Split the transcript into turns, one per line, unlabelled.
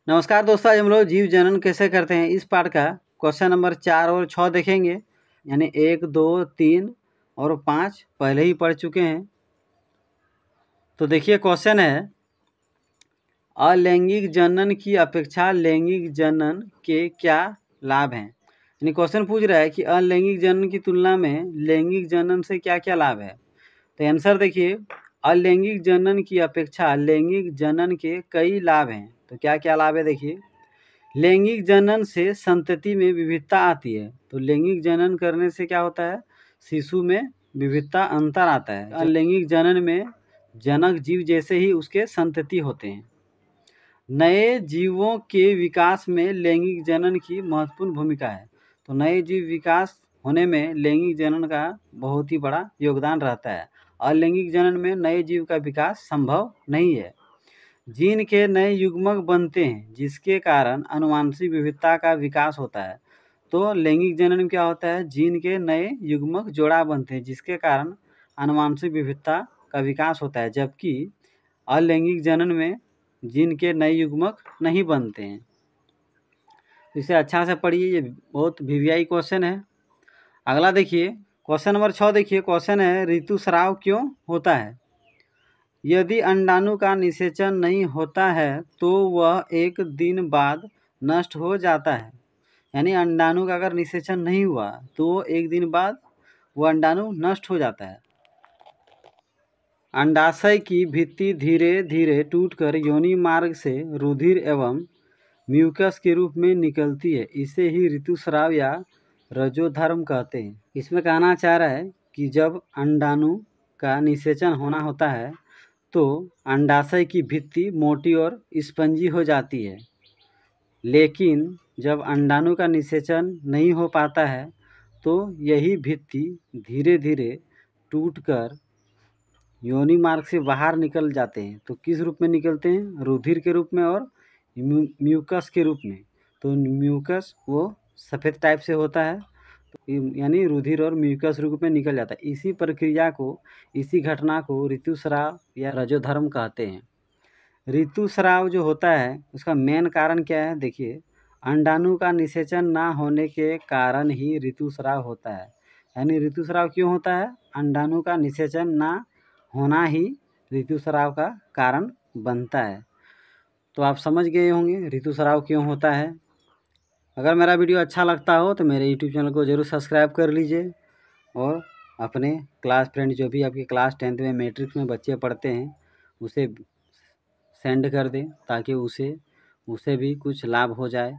नमस्कार दोस्तों, आज हम लोग जीव जनन कैसे करते हैं इस पार्ट का क्वेश्चन नंबर 4 और 6 देखेंगे। यानी 1, 2, 3 और 5 पहले ही पढ़ चुके हैं। तो देखिए क्वेश्चन है, अलैंगिक जनन की अपेक्षा लैंगिक जनन के क्या लाभ हैं। यानी क्वेश्चन पूछ रहा है कि अलैंगिक जनन की तुलना में लैंगिक जनन से क्या क्या लाभ है। तो आंसर देखिए, अलैंगिक जनन की अपेक्षा लैंगिक जनन के कई लाभ हैं। तो क्या क्या लाभ है देखिए। लैंगिक जनन से संतति में विविधता आती है। तो लैंगिक जनन करने से क्या होता है, शिशु में विविधता अंतर आता है। अलैंगिक जनन में जनक जीव जैसे ही उसके संतति होते हैं। नए जीवों के विकास में लैंगिक जनन की महत्वपूर्ण भूमिका है। तो नए जीव विकास होने में लैंगिक जनन का बहुत ही बड़ा योगदान रहता है। अलैंगिक जनन में नए जीव का विकास संभव नहीं है। जीन के नए युग्मक बनते हैं जिसके कारण आनुवंशिक विविधता का विकास होता है। तो लैंगिक जनन में क्या होता है, जीन के नए युग्मक जोड़ा बनते हैं जिसके कारण आनुवंशिक विविधता का विकास होता है, जबकि अलैंगिक जनन में जीन के नए युग्मक नहीं बनते हैं। इसे अच्छा से पढ़िए, ये बहुत वीवीआई क्वेश्चन है। अगला देखिए क्वेश्चन नंबर 6 देखिए। क्वेश्चन है, ऋतुस्राव क्यों होता है। यदि अंडाणु का निषेचन नहीं होता है तो वह एक दिन बाद नष्ट हो जाता है। यानी अंडाणु का अगर निषेचन नहीं हुआ तो एक दिन बाद वह अंडाणु नष्ट हो जाता है। अंडाशय की भित्ति धीरे धीरे टूटकर योनि मार्ग से रुधिर एवं म्यूकस के रूप में निकलती है। इसे ही ऋतुस्राव या रजोधर्म कहते हैं। इसमें कहना चाह रहा है कि जब अंडाणु का निषेचन होना होता है तो अंडाशय की भित्ति मोटी और स्पंजी हो जाती है, लेकिन जब अंडाणु का निषेचन नहीं हो पाता है तो यही भित्ति धीरे धीरे टूटकर योनि मार्ग से बाहर निकल जाते हैं। तो किस रूप में निकलते हैं, रुधिर के रूप में और म्यूकस के रूप में। तो म्यूकस वो सफ़ेद टाइप से होता है, यानी रुधिर और म्यूकस रूप में निकल जाता है। इसी प्रक्रिया को, इसी घटना को ऋतुस्राव या रजोधर्म कहते हैं। ऋतुस्राव जो होता है उसका मेन कारण क्या है, देखिए अंडाणु का निषेचन ना होने के कारण ही ऋतुस्राव होता है। यानी ऋतुस्राव क्यों होता है, अंडाणु का निषेचन ना होना ही ऋतुस्राव का कारण बनता है। तो आप समझ गए होंगे ऋतुस्राव क्यों होता है। अगर मेरा वीडियो अच्छा लगता हो तो मेरे यूट्यूब चैनल को ज़रूर सब्सक्राइब कर लीजिए और अपने क्लास फ्रेंड जो भी आपके क्लास 10th में मैट्रिक्स में बच्चे पढ़ते हैं उसे सेंड कर दें ताकि उसे भी कुछ लाभ हो जाए।